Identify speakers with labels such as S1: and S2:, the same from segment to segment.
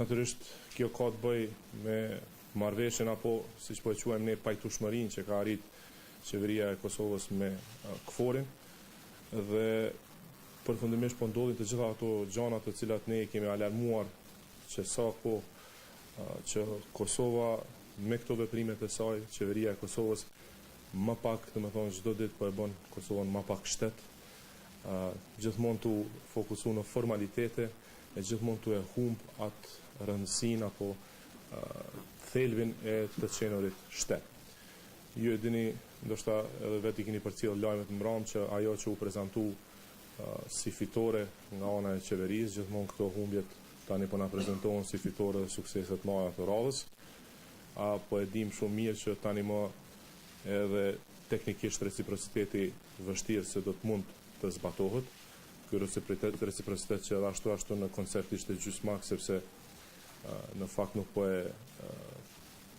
S1: Natyrisht, kjo ka të bëj me marrëveshjen apo, siç po e quajmë ne, pajtueshmërinë që ka arrit qeveria e Kosovës me KFOR-in dhe përfundimisht po ndodhin të gjitha ato gjëra të cilat ne kemi alarmuar që sa ko që Kosova me këto veprimet e saj, qeveria e Kosovës më pak, domethënë çdo ditë po e bën Kosovën më pak shtet, gjithmonë tu fokusu në formalitete e gjithmonë tu e humb atë rëndësinë apo thelbin e të qenurit shtet. Ju e dini, ndoshta edhe vetë i keni përcjell lajmet mbrëm që ajo që u prezantu si fitore nga ana e qeverisë, gjithmonë këto humbjet tani po na prezantohen si fitore dhe suksese të mëdha të radhës. Po e dim shumë mirë që tani më edhe teknikisht reciprociteti vështirë se do të mund të zbatohet. Ky reciprocitet që edhe ashtu në koncert ishte gjysmak, sepse në fakt nuk po e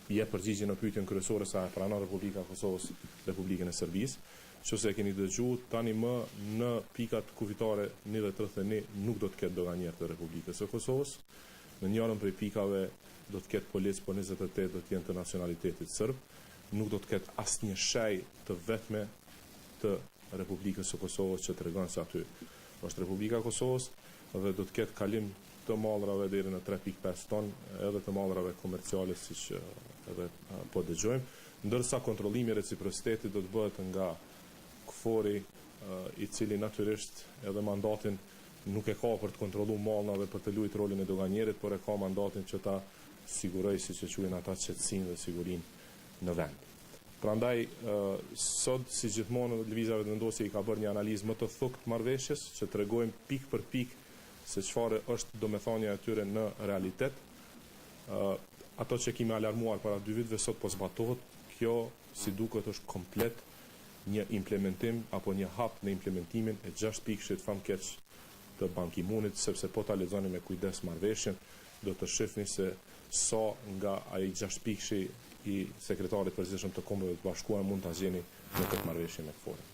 S1: jep përgjigje në pyetjen kryesore sa e pranon Republika e Kosovës Republikën e Serbisë. Nëse e keni dëgjuar, tani më në pikat kufitare 1 dhe 31 nuk do të ketë doganjer të Republikës së Kosovës. Në njërin prej pikave do të ketë policë, po 28 do të jenë të nacionalitetit serb. Nuk do të ketë asnjë shej të vetme të Republikës së Kosovës që tregon se aty është Republika e Kosovës dhe do të ketë kalim të mallrave deri në 3.5 ton, edhe të mallrave komerciale siç edhe po dëgjojmë, ndërsa kontrollimi i reciprocitetit do të bëhet nga KFOR-i, i cili natyrisht edhe mandatin nuk e ka për të kontrolluar mallna dhe për të luajtur rolin e doganjerit, por e ka mandatin që ta sigurojë, siç e quajnë ata, qetësinë dhe sigurinë në vend. Prandaj, sot, si gjithmonë, lëvizjave të vendosje i ka bërë një analizë më të thukët marrëveshjes, që tregojmë pikë për pikë se çfarë është domethënia e tyre në realitet. Ato që kemi alarmuar para 2 viteve sot po zbatohet. Kjo, si duket, është komplet një implementim apo një hap në implementimin e 6 pikëshit famkeq të Ban Ki-moonit, sepse po ta lexoni me kujdes marrëveshjen, do të shihni se sa nga ai 6 pikëshi i sekretarit përgjithshëm të Kombeve të Bashkuara mund ta gjeni në këtë marrëveshje me KFOR-in.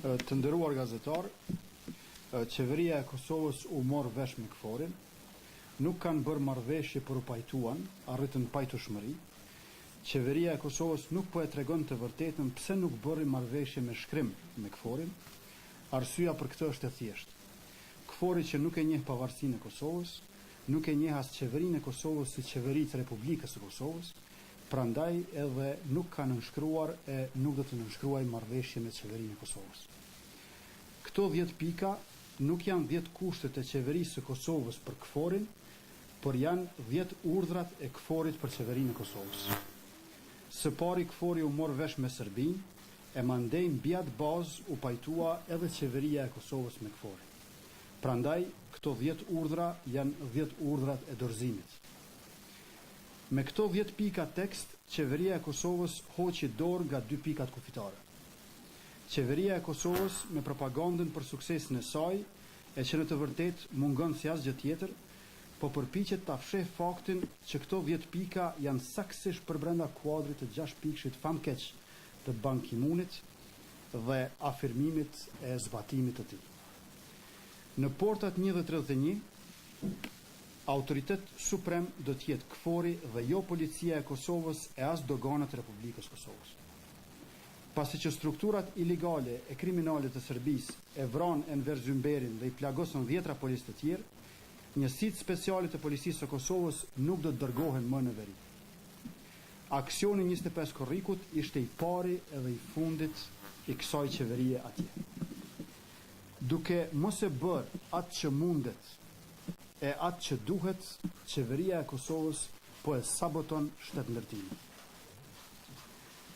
S2: Të nderuar gazetar, qeveria e Kosovës u mor vesh me KFOR-in, nuk kanë bërë marrëveshje për u pajtuan, arritën pajtueshmëri. Qeveria e Kosovës nuk po e tregon të vërtetën pse nuk bëri marrëveshje me shkrim me KFOR-in. Arsyeja për këtë është e thjeshtë. KFOR-i që nuk e njeh pavarësinë e Kosovës, nuk e njeh as qeverinë e Kosovës si qeveri të Republikës së Kosovës, prandaj edhe nuk ka nënshkruar e nuk do të nënshkruaj marrëveshje me qeverinë e Kosovës. Këto 10 pika nuk janë 10 kushtet e qeverisë së Kosovës për KFOR-in, por janë 10 urdhrat e KFOR-it për qeverinë e Kosovës. Së pari KFOR-i u mor vesh me Serbinë, e mandej mbi atë bazë u pajtua edhe qeveria e Kosovës me KFOR-in. Prandaj, këto 10 urdhra janë 10 urdhrat e dorëzimit. Me këto 10 pika tekst, qeveria e Kosovës hoqi dorë nga 2 pikat kufitare. Qeveria e Kosovës me propagandën për suksesin e saj, e që në të vërtet mungon si asgjë tjetër, po përpiqet ta fsheh faktin që këto 10 pika janë saktësisht përbrenda kuadrit të 6 pikëshit famkeq të Ban Ki-moonit dhe afirmimit e zbatimit të tij. Në portat 1 dhe 31, autoritet suprem do të jetë KFOR-i dhe jo policia e Kosovës e as doganat e Republikës Kosovës. Pasi që strukturat ilegale e kriminale të Serbisë e vranë Enver Zymberin dhe i plagosën 10 policë të tjerë, njësitë speciale të policisë së Kosovës nuk do të dërgohen më në veri. Aksioni 25 korrikut ishte i pari edhe i fundit i kësaj qeverie atje. Duke mos e bërë atë që mundet e atë që duhet, qeveria e Kosovës po e saboton shtetëndërtimin.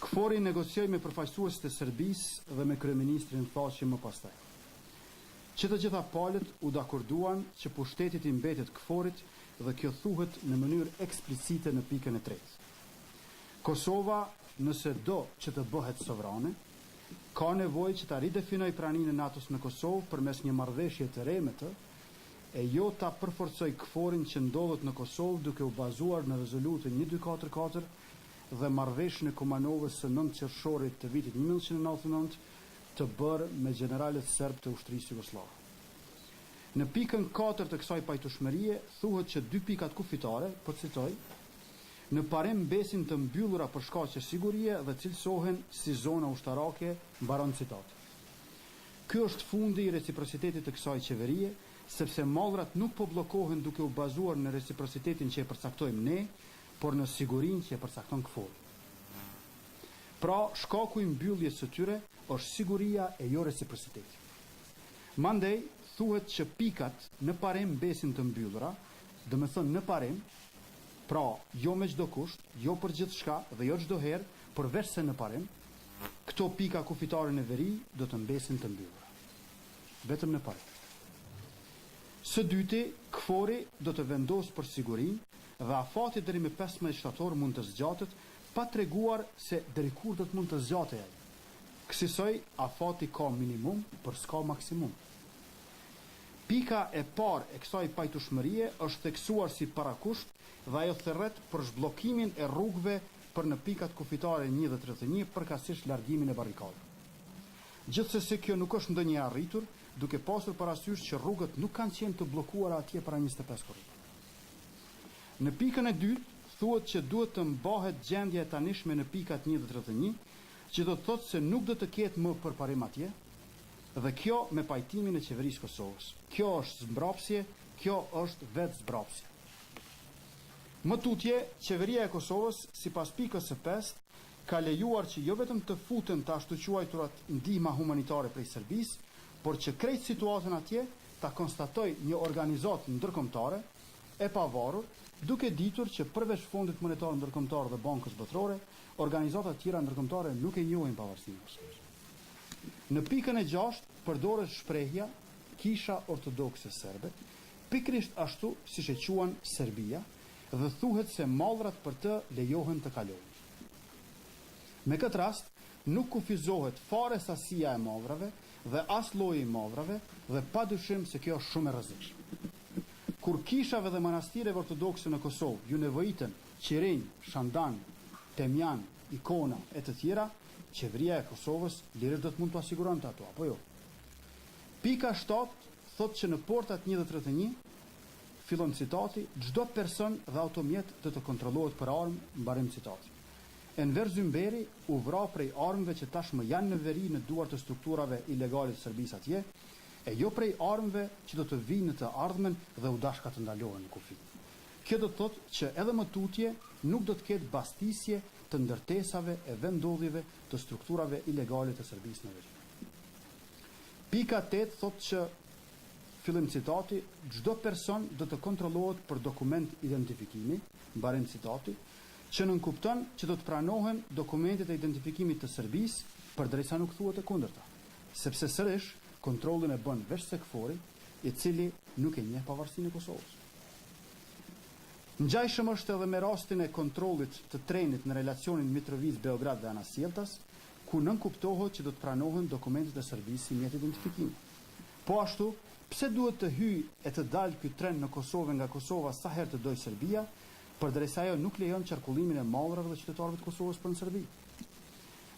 S2: KFOR-i negocioi me përfaqësuesit e Serbisë dhe me kryeministrin Thaçi më pastaj. Që të gjitha palët u dakorduan që pushtetit i mbetet KFOR-it dhe kjo thuhet në mënyrë eksplicite në pikën e 3. Kosova, nëse do që të bëhet sovrane, ka nevojë që ta ridefinoj praninë e NATO-s në Kosovë përmes një marrëveshje të re me të, e jo ta përforcoj KFOR-in që ndodhet në Kosovë duke u bazuar në rezolutën 1244 dhe marrëveshjen e Kumanovës së 9 qershorit të vitit 1999 të bërë me generalet serb të ushtrisë jugoslave. Në pikën 4 të kësaj pajtueshmërie thuhet që dy pikat kufitare, po citoj, në parim mbesin të mbyllura për shkaqe sigurie dhe cilësohen si zona ushtarake, mbaron citat. Ky është fundi i reciprocitetit të kësaj qeverie, sepse mallrat nuk po bllokohen duke u bazuar në reciprocitetin që e përcaktojmë ne, por në sigurinë që e përcakton KFOR-i. Pra, shkaku i mbylljes së tyre është siguria e jo reciprociteti. Mandej, thuhet që pikat në parim mbesin të mbyllura, dhe me thënë në parim, pra jo me çdo kusht, jo për gjithçka dhe jo çdo herë, përveç se në parim, këto pika kufitare në veri do të mbesin të mbyllura. Vetëm në parim. Së dyti, KFOR-i do të vendos për sigurinë dhe afati deri me 15 shtator mund të zgjatet pa treguar se deri kur do të mund të zgjatej ai. Kësaj afati ka minimum, por s'ka maksimum. Pika e parë e kësaj pajtueshmërie është theksuar si parakusht dhe ajo thërret për zhbllokimin e rrugëve për në pikat kufitare 1 dhe 31 përkatësisht largimin e barrikadave. Gjithsesi kjo nuk është ndonjë e arritur, duke pasur parasysh që rrugët nuk kanë qenë të bllokuara atje para 25 korrik. Në pikën e dytë thuhet që duhet të mbahet gjendja e tanishme në pikat 1 dhe 31, që do të thotë se nuk do të ketë më përparim atje, dhe kjo me pajtimin e qeverisë Kosovës. Kjo është zbrapsje, kjo është vetë zbrapsje. Më tutje, qeveria e Kosovës, sipas pikës së 5, ka lejuar që jo vetëm të futen të ashtu quajturat ndihma humanitare prej Serbisë, por që krejt situatën atje ta konstatoj një organizatë ndërkombëtare e pavarur, duke ditur që përveç Fondit Monetar Ndërkombëtar dhe Bankës Botërore, organizata tjera ndërkombëtare nuk e njohin pavarësinë e Kosovës. Në pikën e 6 përdoret shprehja Kisha Ortodokse Serbe, pikrisht ashtu siç e quan Serbia, dhe thuhet se mallrat për të lejohen të kalojnë. Me këtë rast, nuk kufizohet fare sasia e mallrave dhe as lloji i mallrave dhe padyshim se kjo është shumë e rrezikshme. Kur kishave dhe manastireve ortodokse në Kosovë ju nevojiten Qirinj, Shandan, Temjan, Ikona e të tjera, qeveria e Kosovës lirisht do të mund të asiguronte ato, apo jo? Pika 7 thotë që në portat 1 dhe 31, fillon citati, çdo person dhe automjet do të kontrollohet për armë, mbarim citati. Enver Zymberi u vra prej armëve që tashmë janë në veri në duart të strukturave ilegale të Serbisë atje, e jo prej armëve që do të vinë në të ardhmen dhe u dashka të ndalohen në kufi. Kjo do të thotë që edhe më tutje nuk do të ketë bastisje të ndërtesave e vendodhjeve të strukturave ilegale të Serbisë në veri. Pika 8 thotë që, fillim citati, çdo person do të kontrollohet për dokument identifikimi, mbarim citati, që nënkupton që do të pranohen dokumentet e identifikimit të Serbisë, përderisa nuk thuhet e kundërta, sepse sërish kontrollin e bën veç se KFOR-i, i cili nuk e njeh pavarësinë e Kosovës. Ngjajshëm është edhe me rastin e kontrollit të trenit në relacionin Mitrovic-Beograd dhe Anasjeltas, ku nënkuptohet që do të pranohen dokumentet e Serbisë si mjet identifikimi. Po ashtu, pse duhet të hyjë e të dalë ky tren në Kosovë nga Kosova sa herë të dojë Serbia, përderisa ajo nuk lejon qarkullimin e mallrave dhe qytetarëve të Kosovës për në Serbi.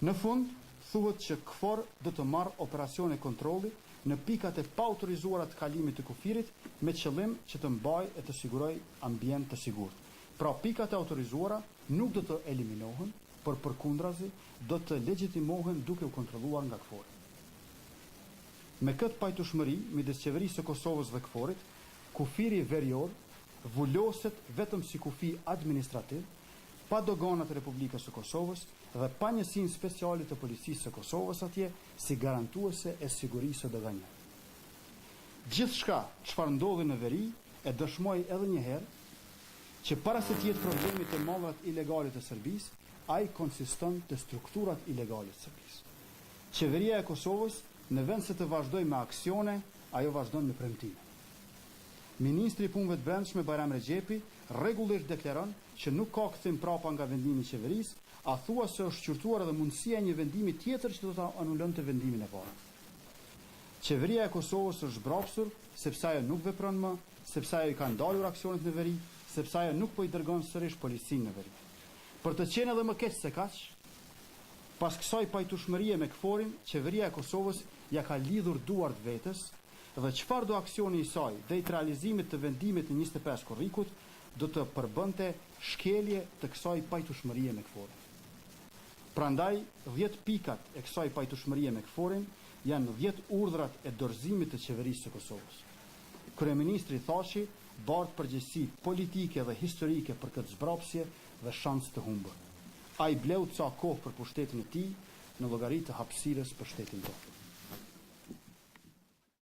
S2: Në fund, thuhet që KFOR do të marrë operacione kontrolli në pikat e paautorizuara të kalimit të kufirit me qëllim që të mbajë e të sigurojë ambient të sigurt. Pra pikat e autorizuara nuk do të eliminohen, por përkundrazi do të legjitimohen duke u kontrolluar nga KFOR. Me këtë pajtueshmëri midis qeverisë së Kosovës dhe KFOR-it, kufiri verior vulloset vetëm si kufi administrativ, pa doganat e Republikës së Kosovës dhe pa njësinë speciale të policisë së Kosovës atje si garantuese e sigurisë së doganjave. Gjithçka çfarë ndodhi në veri e dëshmoi edhe një herë që para se të jetë problemi të mallrat ilegale të Serbisë, ai konsiston të strukturat ilegale të Serbisë. Qeveria e Kosovës, në vend se të vazhdojë me aksione, ajo vazhdon me premtime. Ministri i Punëve të Brendshme Bajram Rexhepi rregullisht deklaron që nuk ka kthim prapa nga vendimi i qeverisë, a thua se është shqyrtuar edhe mundësia e një vendimi tjetër që do ta anulonte vendimin e parë. Qeveria e Kosovës është zbrapsur sepse ajo nuk vepron më, sepse ajo i ka ndalur aksionet në veri, sepse ajo nuk po i dërgon sërish policinë në veri. Për të qenë edhe më keq se kaq, pas kësaj pajtueshmërie me KFOR-in, qeveria e Kosovës ja ka lidhur duart vetes dhe çfarë do aksioni i saj drejt realizimit të vendimit të 25 korrikut do të përbënte shkelje të kësaj pajtueshmërie me KFOR-in. Prandaj 10 pikat e kësaj pajtueshmërie me KFOR-in janë 10 urdhrat e dorëzimit të qeverisë së Kosovës. Kryeministri Thaçi bart përgjegjësi politike dhe historike për këtë zbrapsje dhe shans të humbur. Ai bleu ca kohë për pushtetin e tij në llogari të hapësirës për shtetin tonë.